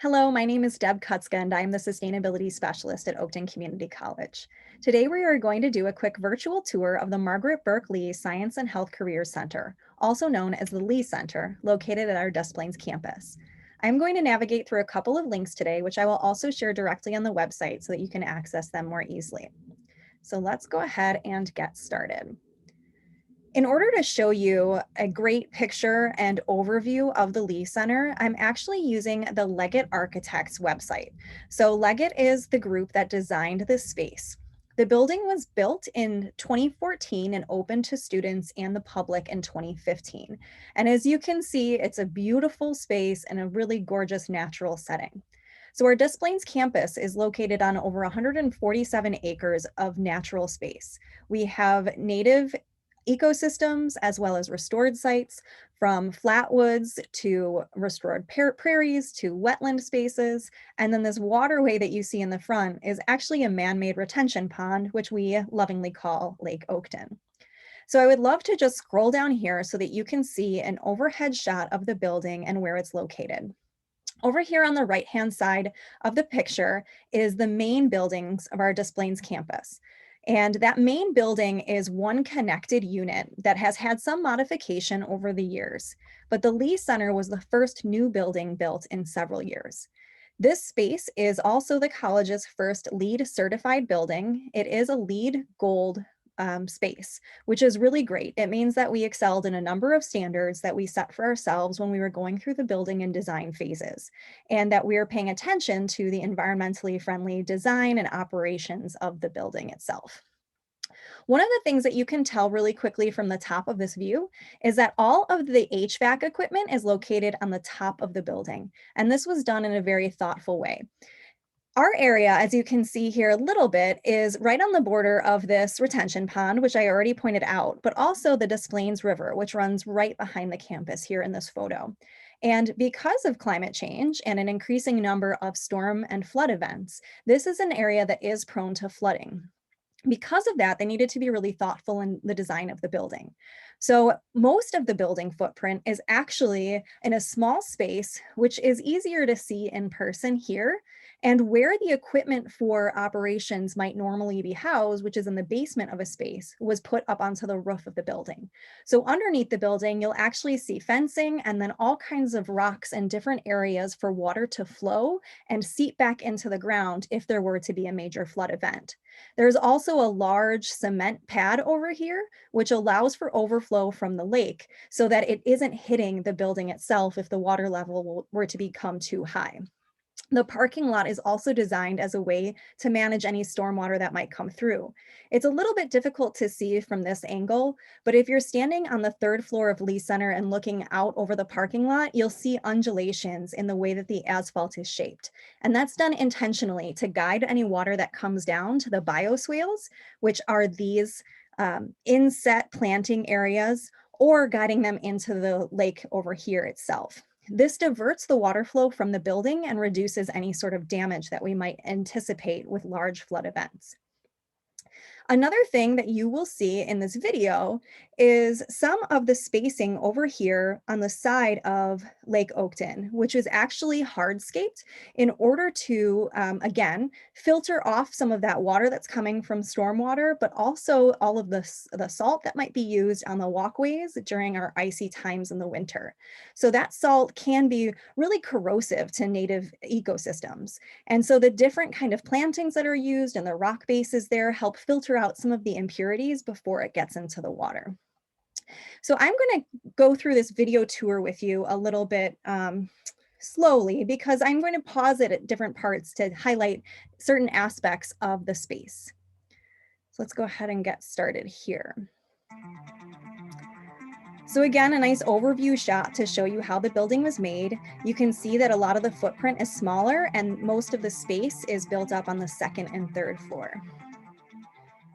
Hello, my name is Deb Kutska, and I'm the Sustainability Specialist at Oakton Community College. Today, we are going to do a quick virtual tour of the Margaret Burke Lee Science and Health Careers Center, also known as the Lee Center, located at our Des Plaines campus. I'm going to navigate through a couple of links today, which I will also share directly on the website so that you can access them more easily. So let's go ahead and get started. In order to show you a great picture and overview of the Lee Center, I'm actually using the Legat Architects website. So Legat is the group that designed this space. The building was built in 2014 and opened to students and the public in 2015. And as you can see, it's a beautiful space and a really gorgeous natural setting. So our Des Plaines campus is located on over 147 acres of natural space. We have native ecosystems as well as restored sites, from flatwoods to restored prairies to wetland spaces. And then this waterway that you see in the front is actually a man-made retention pond, which we lovingly call Lake Oakton. So I would love to just scroll down here so that you can see an overhead shot of the building and where it's located. Over here on the right-hand side of the picture is the main buildings of our Des Plaines campus. And that main building is one connected unit that has had some modification over the years, but the Lee Center was the first new building built in several years. This space is also the college's first LEED certified building. It is a LEED Gold space, which is really great. It means that we excelled in a number of standards that we set for ourselves when we were going through the building and design phases, and that we are paying attention to the environmentally friendly design and operations of the building itself. One of the things that you can tell really quickly from the top of this view is that all of the HVAC equipment is located on the top of the building, and this was done in a very thoughtful way. Our area, as you can see here a little bit, is right on the border of this retention pond, which I already pointed out, but also the Des Plaines River, which runs right behind the campus here in this photo. And because of climate change and an increasing number of storm and flood events, this is an area that is prone to flooding. Because of that, they needed to be really thoughtful in the design of the building. So most of the building footprint is actually in a small space, which is easier to see in person here, and where the equipment for operations might normally be housed, which is in the basement of a space, was put up onto the roof of the building. So underneath the building, you'll actually see fencing and then all kinds of rocks and different areas for water to flow and seep back into the ground if there were to be a major flood event. There's also a large cement pad over here, which allows for overflow from the lake so that it isn't hitting the building itself if the water level were to become too high. The parking lot is also designed as a way to manage any stormwater that might come through. It's a little bit difficult to see from this angle, but if you're standing on the third floor of Lee Center and looking out over the parking lot, you'll see undulations in the way that the asphalt is shaped. And that's done intentionally to guide any water that comes down to the bioswales, which are these inset planting areas, or guiding them into the lake over here itself. This diverts the water flow from the building and reduces any sort of damage that we might anticipate with large flood events. Another thing that you will see in this video is some of the spacing over here on the side of Lake Oakton, which is actually hardscaped in order to, again, filter off some of that water that's coming from stormwater, but also all of the salt that might be used on the walkways during our icy times in the winter. So that salt can be really corrosive to native ecosystems. And so the different kind of plantings that are used and the rock bases there help filter out some of the impurities before it gets into the water. So I'm going to go through this video tour with you a little bit slowly, because I'm going to pause it at different parts to highlight certain aspects of the space. So let's go ahead and get started here. So again, a nice overview shot to show you how the building was made. You can see that a lot of the footprint is smaller and most of the space is built up on the second and third floor.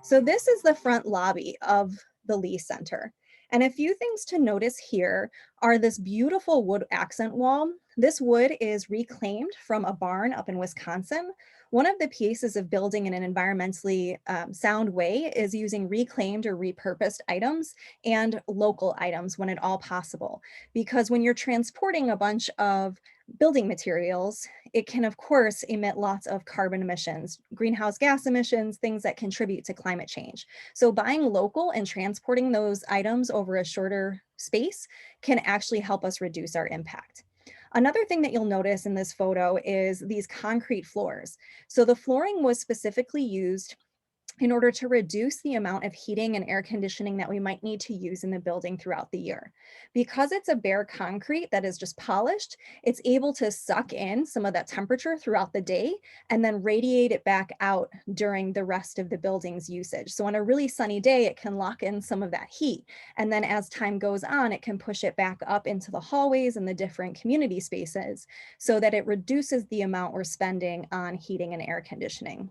So this is the front lobby of the Lee Center. And a few things to notice here are this beautiful wood accent wall. This wood is reclaimed from a barn up in Wisconsin. One of the pieces of building in an environmentally sound way is using reclaimed or repurposed items and local items when at all possible. Because when you're transporting a bunch of building materials, it can, of course, emit lots of carbon emissions, greenhouse gas emissions, things that contribute to climate change. So buying local and transporting those items over a shorter space can actually help us reduce our impact. Another thing that you'll notice in this photo is these concrete floors. So the flooring was specifically used in order to reduce the amount of heating and air conditioning that we might need to use in the building throughout the year. Because it's a bare concrete that is just polished, it's able to suck in some of that temperature throughout the day and then radiate it back out during the rest of the building's usage. So on a really sunny day, it can lock in some of that heat. And then as time goes on, it can push it back up into the hallways and the different community spaces so that it reduces the amount we're spending on heating and air conditioning.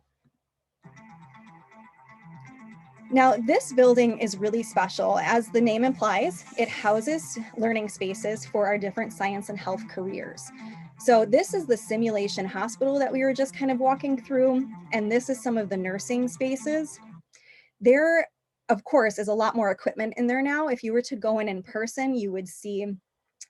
Now, this building is really special. As the name implies, it houses learning spaces for our different science and health careers. So this is the simulation hospital that we were just kind of walking through, and this is some of the nursing spaces. There, of course, is a lot more equipment in there now. If you were to go in person, you would see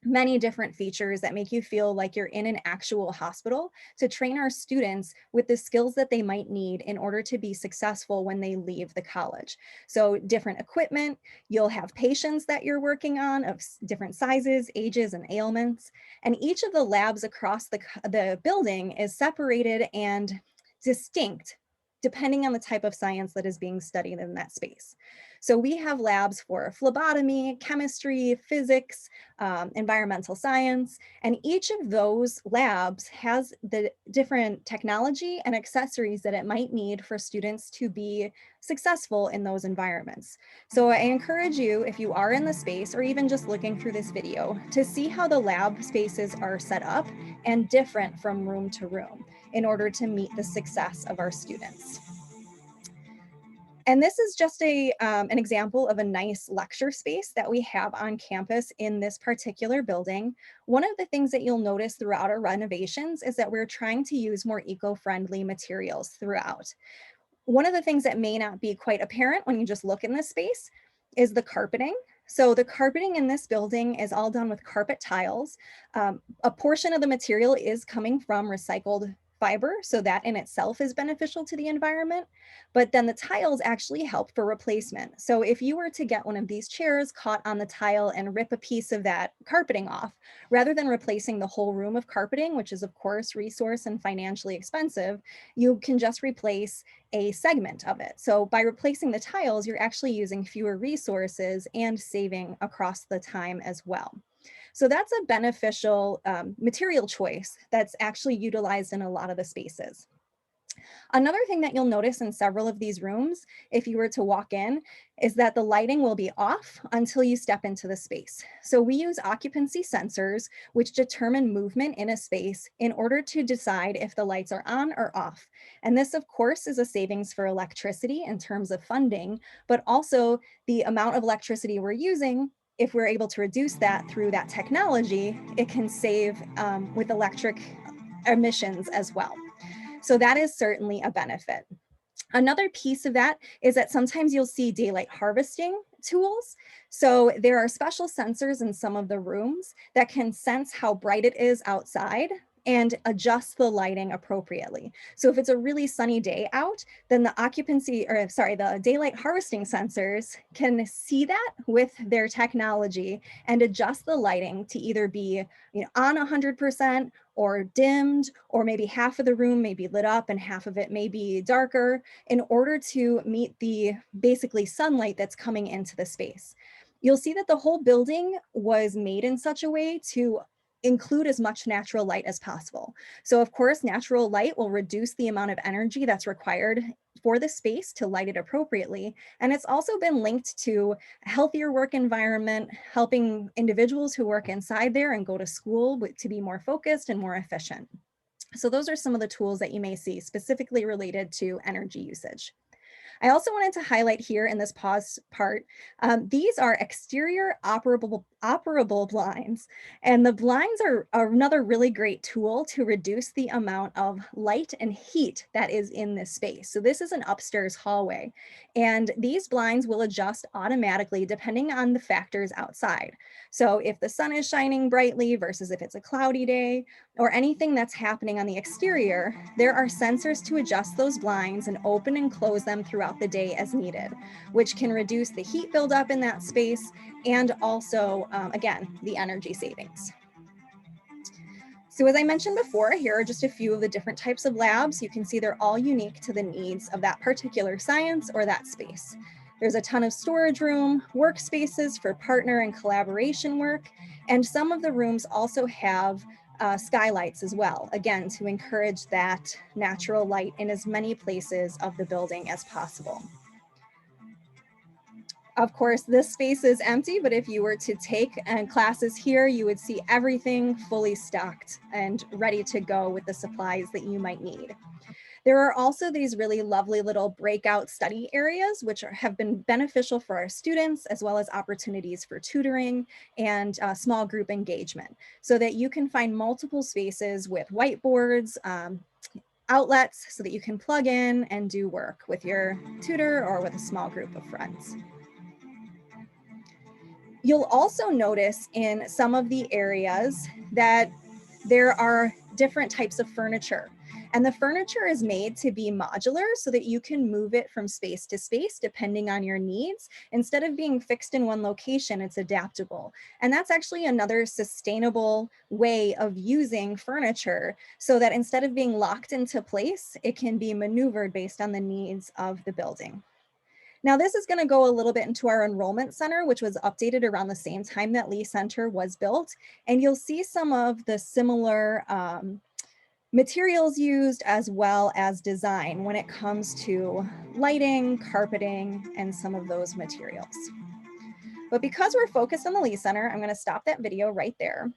many different features that make you feel like you're in an actual hospital to train our students with the skills that they might need in order to be successful when they leave the college. So different equipment, you'll have patients that you're working on of different sizes, ages, and ailments. And each of the labs across the building is separated and distinct depending on the type of science that is being studied in that space. So we have labs for phlebotomy, chemistry, physics, environmental science, and each of those labs has the different technology and accessories that it might need for students to be successful in those environments. So I encourage you, if you are in the space or even just looking through this video, to see how the lab spaces are set up and different from room to room in order to meet the success of our students. And this is just an example of a nice lecture space that we have on campus in this particular building. One of the things that you'll notice throughout our renovations is that we're trying to use more eco-friendly materials throughout. One of the things that may not be quite apparent when you just look in this space is the carpeting. So the carpeting in this building is all done with carpet tiles. A portion of the material is coming from recycled fiber, so that in itself is beneficial to the environment, but then the tiles actually help for replacement. So if you were to get one of these chairs caught on the tile and rip a piece of that carpeting off, rather than replacing the whole room of carpeting, which is of course resource and financially expensive, you can just replace a segment of it. So by replacing the tiles, you're actually using fewer resources and saving across the time as well. So that's a beneficial material choice that's actually utilized in a lot of the spaces. Another thing that you'll notice in several of these rooms, if you were to walk in, is that the lighting will be off until you step into the space. So we use occupancy sensors, which determine movement in a space in order to decide if the lights are on or off. And this, of course, is a savings for electricity in terms of funding, but also the amount of electricity we're using. If we're able to reduce that through that technology, it can save with electric emissions as well. So that is certainly a benefit. Another piece of that is that sometimes you'll see daylight harvesting tools. So there are special sensors in some of the rooms that can sense how bright it is outside and adjust the lighting appropriately. So if it's a really sunny day out, then the daylight harvesting sensors can see that with their technology and adjust the lighting to either be on 100% or dimmed, or maybe half of the room may be lit up and half of it may be darker in order to meet the basically sunlight that's coming into the space. You'll see that the whole building was made in such a way to include as much natural light as possible. So of course, natural light will reduce the amount of energy that's required for the space to light it appropriately. And it's also been linked to a healthier work environment, helping individuals who work inside there and go to school to be more focused and more efficient. So those are some of the tools that you may see specifically related to energy usage. I also wanted to highlight here in this pause part, these are exterior operable operable blinds. And the blinds are another really great tool to reduce the amount of light and heat that is in this space. So this is an upstairs hallway, and these blinds will adjust automatically depending on the factors outside. So if the sun is shining brightly versus if it's a cloudy day, or anything that's happening on the exterior, there are sensors to adjust those blinds and open and close them throughout the day as needed, which can reduce the heat buildup in that space and also, again, the energy savings. So as I mentioned before, here are just a few of the different types of labs. You can see they're all unique to the needs of that particular science or that space. There's a ton of storage room, workspaces for partner and collaboration work, and some of the rooms also have skylights as well, again, to encourage that natural light in as many places of the building as possible. Of course, this space is empty, but if you were to take classes here, you would see everything fully stocked and ready to go with the supplies that you might need. There are also these really lovely little breakout study areas, which have been beneficial for our students, as well as opportunities for tutoring and small group engagement, so that you can find multiple spaces with whiteboards, outlets, so that you can plug in and do work with your tutor or with a small group of friends. You'll also notice in some of the areas that there are different types of furniture. And the furniture is made to be modular so that you can move it from space to space depending on your needs. Instead of being fixed in one location, it's adaptable. And that's actually another sustainable way of using furniture, so that instead of being locked into place, it can be maneuvered based on the needs of the building. Now, this is going to go a little bit into our enrollment center, which was updated around the same time that Lee Center was built. And you'll see some of the similar materials used, as well as design when it comes to lighting, carpeting, and some of those materials. But because we're focused on the Lee Center, I'm going to stop that video right there.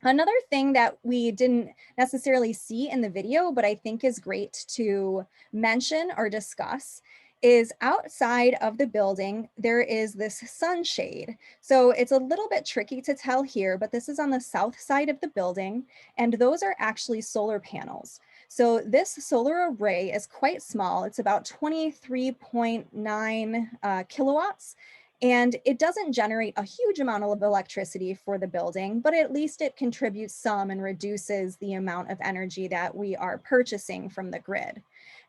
Another thing that we didn't necessarily see in the video, but I think is great to mention or discuss, is outside of the building, there is this sunshade. So it's a little bit tricky to tell here, but this is on the south side of the building, and those are actually solar panels. So this solar array is quite small. It's about 23.9 kilowatts. And it doesn't generate a huge amount of electricity for the building, but at least it contributes some and reduces the amount of energy that we are purchasing from the grid.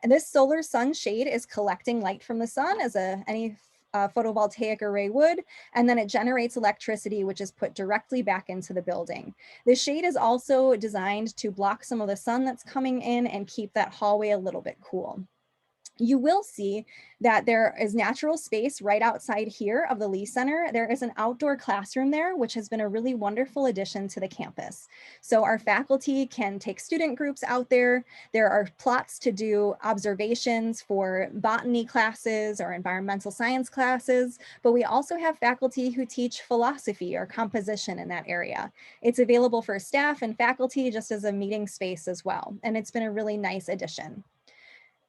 And this solar sun shade is collecting light from the sun as any photovoltaic array would, and then it generates electricity, which is put directly back into the building. The shade is also designed to block some of the sun that's coming in and keep that hallway a little bit cool. You will see that there is natural space right outside here of the Lee Center. There is an outdoor classroom there, which has been a really wonderful addition to the campus. So our faculty can take student groups out there. There are plots to do observations for botany classes or environmental science classes, but we also have faculty who teach philosophy or composition in that area. It's available for staff and faculty just as a meeting space as well, and it's been a really nice addition.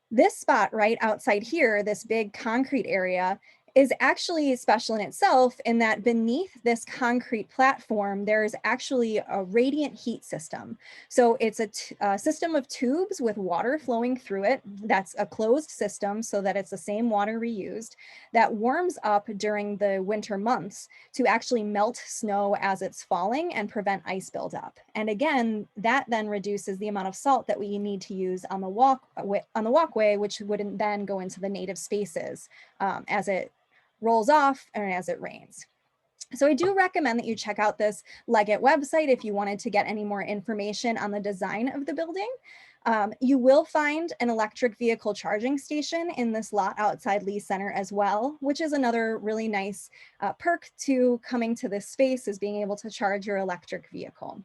This spot right outside here, this big concrete area, is actually special in itself in that beneath this concrete platform, there's actually a radiant heat system. So it's a system of tubes with water flowing through it. That's a closed system so that it's the same water reused, that warms up during the winter months to actually melt snow as it's falling and prevent ice buildup. And again, that then reduces the amount of salt that we need to use on the walkway, which would then go into the native spaces as it rolls off and as it rains. So I do recommend that you check out this Legat website if you wanted to get any more information on the design of the building. You will find an electric vehicle charging station in this lot outside Lee Center as well, which is another really nice perk to coming to this space, is being able to charge your electric vehicle.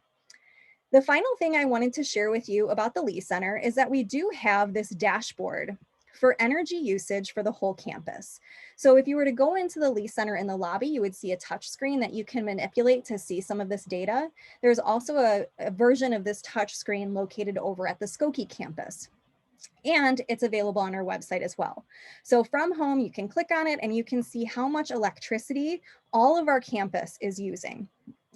The final thing I wanted to share with you about the Lee Center is that we do have this dashboard for energy usage for the whole campus. So if you were to go into the Lee Center in the lobby, you would see a touch screen that you can manipulate to see some of this data. There's also a version of this touch screen located over at the Skokie campus. And it's available on our website as well. So from home, you can click on it and you can see how much electricity all of our campus is using.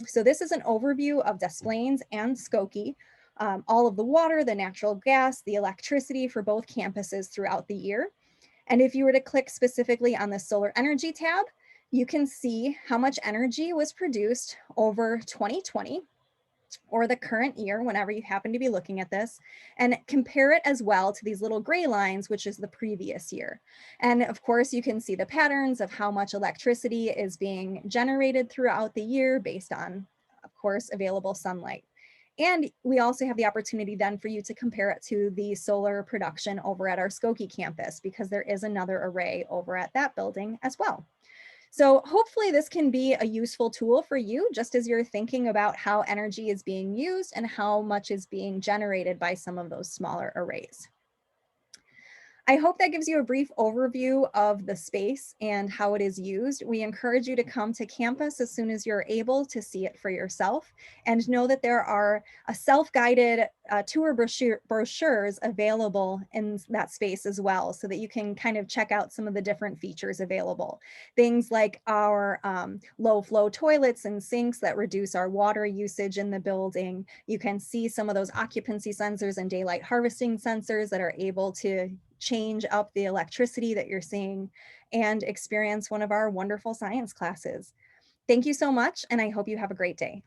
So this is an overview of Des Plaines and Skokie, all of the water, the natural gas, the electricity for both campuses throughout the year. And if you were to click specifically on the solar energy tab, you can see how much energy was produced over 2020 or the current year, whenever you happen to be looking at this, and compare it as well to these little gray lines, which is the previous year. And of course, you can see the patterns of how much electricity is being generated throughout the year based on, of course, available sunlight. And we also have the opportunity then for you to compare it to the solar production over at our Skokie campus, because there is another array over at that building as well. So hopefully this can be a useful tool for you just as you're thinking about how energy is being used and how much is being generated by some of those smaller arrays. I hope that gives you a brief overview of the space and how it is used. We encourage you to come to campus as soon as you're able to see it for yourself, and know that there are self-guided tour brochures available in that space as well, so that you can kind of check out some of the different features available. Things like our low flow toilets and sinks that reduce our water usage in the building. You can see some of those occupancy sensors and daylight harvesting sensors that are able to change up the electricity that you're seeing, and experience one of our wonderful science classes. Thank you so much, and I hope you have a great day.